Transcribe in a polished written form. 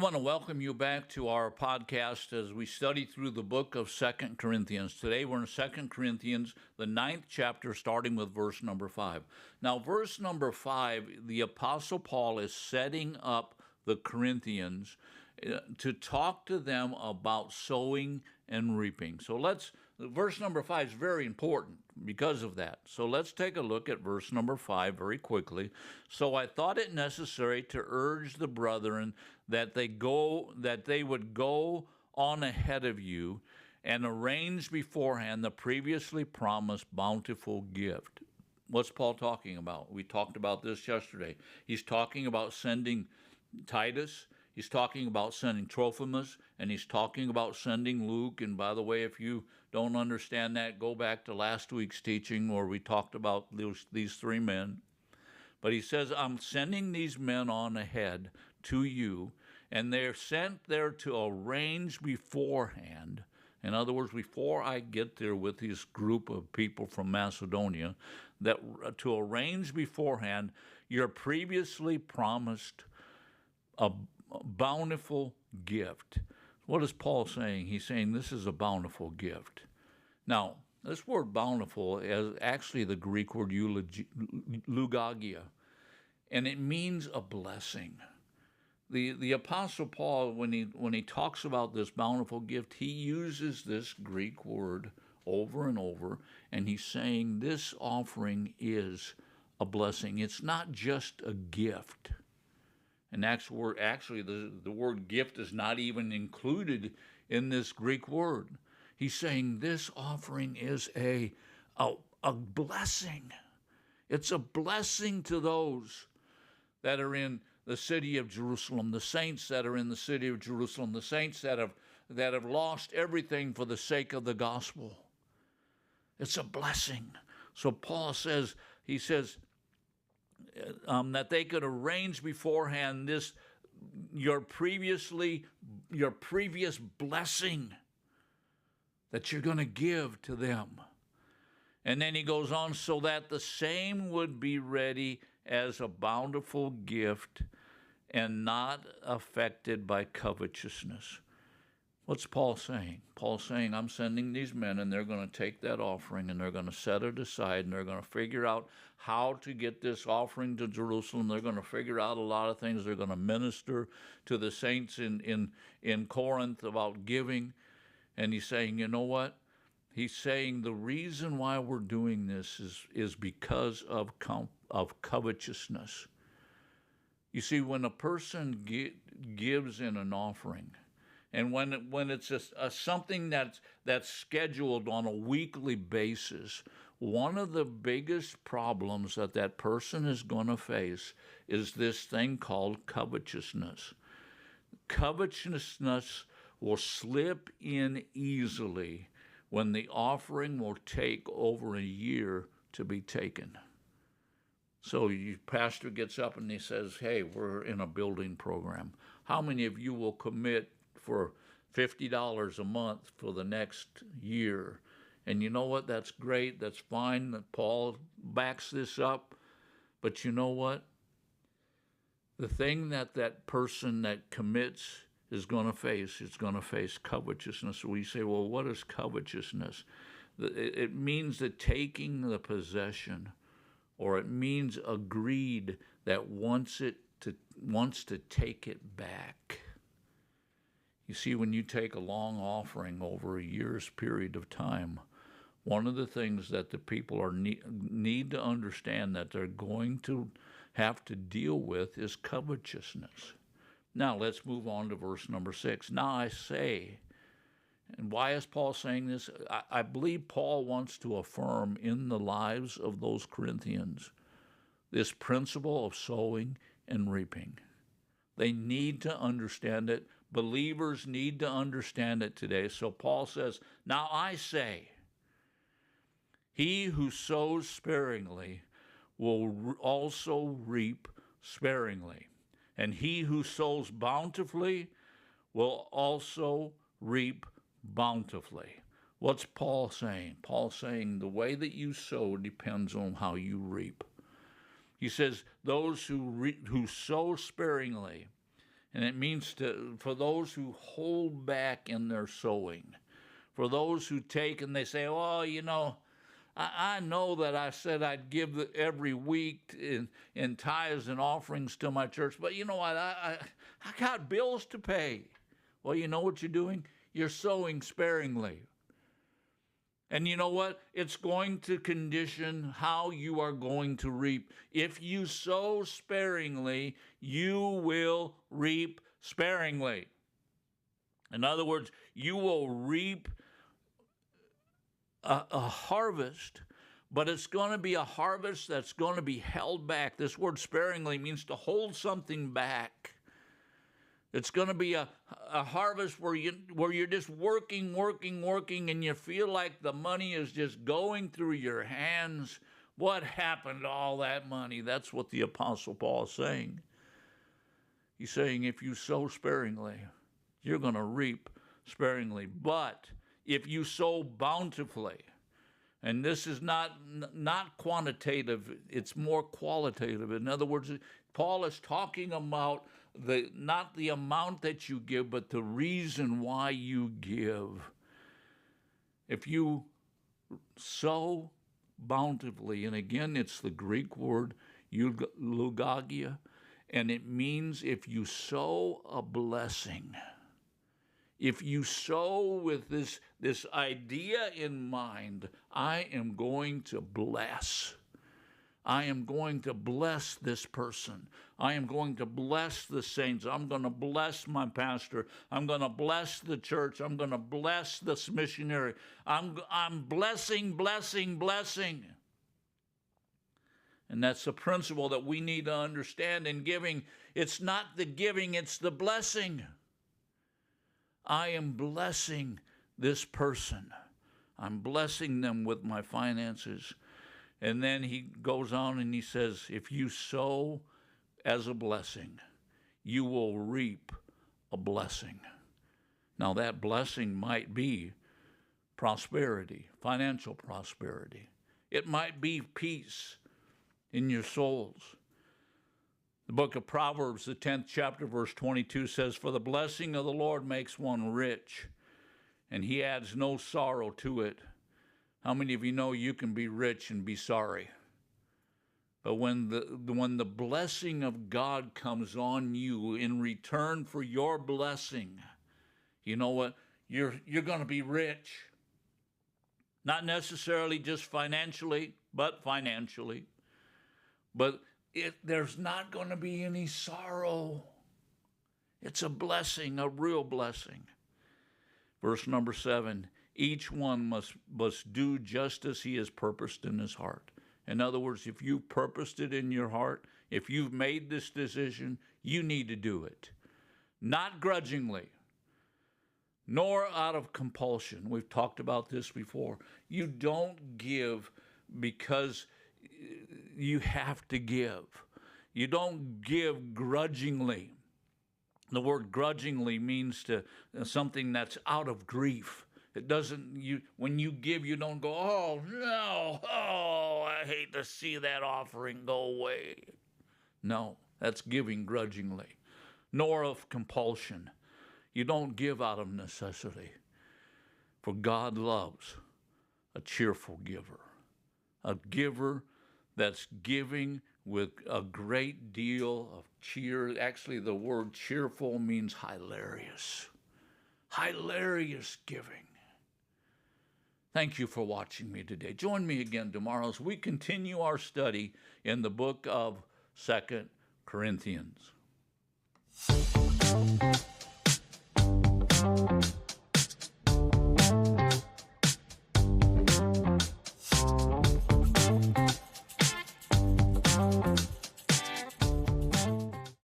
want to welcome you back to our podcast as we study through the book of 2 Corinthians. Today we're in 2 Corinthians, the 9th chapter, starting with verse number 5. Now, verse number 5, the Apostle Paul is setting up the Corinthians to talk to them about sowing and reaping. So verse number 5 is very important because of that. So let's take a look at verse number 5 very quickly. So I thought it necessary to urge the brethren that they would go on ahead of you and arrange beforehand the previously promised bountiful gift. What's Paul talking about? We talked about this yesterday. He's talking about sending Titus. He's talking about sending Trophimus, and he's talking about sending Luke. And by the way, if you don't understand that, go back to last week's teaching where we talked about these three men. But he says, I'm sending these men on ahead to you, and they're sent there to arrange beforehand. In other words, before I get there with this group of people from Macedonia, to arrange beforehand your previously promised a bountiful gift. What is Paul saying? He's saying this is a bountiful gift. Now, this word bountiful is actually the Greek word eulogia, and it means a blessing. The Apostle Paul, when he talks about this bountiful gift, he uses this Greek word over and over, and he's saying this offering is a blessing. It's not just a gift. And actually, the word gift is not even included in this Greek word. He's saying this offering is a blessing. It's a blessing to those that are in the city of Jerusalem, the saints that are in the city of Jerusalem, the saints that have lost everything for the sake of the gospel. It's a blessing. So Paul says, that they could arrange beforehand your previous blessing that you're going to give to them. And then he goes on, so that the same would be ready as a bountiful gift and not affected by covetousness. What's Paul saying? Paul's saying, I'm sending these men, and they're going to take that offering, and they're going to set it aside, and they're going to figure out how to get this offering to Jerusalem. They're going to figure out a lot of things. They're going to minister to the saints in Corinth about giving. And he's saying, you know what? He's saying the reason why we're doing this is because of covetousness. You see, when a person gives in an offering, and when it's something that's scheduled on a weekly basis, one of the biggest problems that person is going to face is this thing called covetousness. Covetousness will slip in easily when the offering will take over a year to be taken. So your pastor gets up and he says, hey, we're in a building program. How many of you will commit for $50 a month for the next year? And you know what? That's great. That's fine. That Paul backs this up. But you know what? The thing that person that commits is going to face covetousness. So we say, well, what is covetousness? It means the taking the possession, or it means a greed that wants to take it back. You see, when you take a long offering over a year's period of time, one of the things that the people need to understand that they're going to have to deal with is covetousness. Now, let's move on to verse number 6. Now I say, and why is Paul saying this? I believe Paul wants to affirm in the lives of those Corinthians this principle of sowing and reaping. They need to understand it. Believers need to understand it today. So Paul says, now I say, he who sows sparingly will also reap sparingly. And he who sows bountifully will also reap bountifully. What's Paul saying? Paul's saying the way that you sow depends on how you reap. He says those who sow sparingly, And it means for those who hold back in their sowing, for those who take and they say, oh, I know that I said I'd give every week in tithes and offerings to my church, but you know what? I got bills to pay. Well, you know what you're doing? You're sowing sparingly. And you know what? It's going to condition how you are going to reap. If you sow sparingly, you will reap sparingly. In other words, you will reap a harvest, but it's going to be a harvest that's going to be held back. This word sparingly means to hold something back. It's going to be a harvest where you're just working, and you feel like the money is just going through your hands. What happened to all that money? That's what the Apostle Paul is saying. He's saying if you sow sparingly, you're going to reap sparingly. But if you sow bountifully, and this is not quantitative, it's more qualitative. In other words, Paul is talking about not the amount that you give, but the reason why you give. If you sow bountifully, and again, it's the Greek word eulogia, and it means if you sow a blessing. If you sow with this idea in mind, I am going to bless. I am going to bless this person. I am going to bless the saints. I'm going to bless my pastor. I'm going to bless the church. I'm going to bless this missionary. I'm blessing. And that's the principle that we need to understand in giving. It's not the giving, it's the blessing. I am blessing this person. I'm blessing them with my finances. And then he goes on and he says, if you sow as a blessing, you will reap a blessing. Now that blessing might be prosperity, financial prosperity. It might be peace in your souls. The book of Proverbs, the 10th chapter, verse 22 says, for the blessing of the Lord makes one rich, and he adds no sorrow to it. How many of you know you can be rich and be sorry? But when the blessing of God comes on you in return for your blessing, you know what? You're going to be rich. Not necessarily just financially, but financially. But there's not going to be any sorrow. It's a blessing, a real blessing. Verse number 7, each one must do just as he has purposed in his heart. In other words, if you've purposed it in your heart, if you've made this decision, you need to do it. Not grudgingly, nor out of compulsion. We've talked about this before. You don't give because you have to give. You don't give grudgingly. The word grudgingly means to something that's out of grief. It doesn't, when you give, you don't go, oh no, oh, I hate to see that offering go away. No, that's giving grudgingly. Nor of compulsion. You don't give out of necessity. For God loves a cheerful giver. A giver that's giving with a great deal of cheer. Actually, the word cheerful means hilarious. Hilarious giving. Thank you for watching me today. Join me again tomorrow as we continue our study in the book of 2 Corinthians.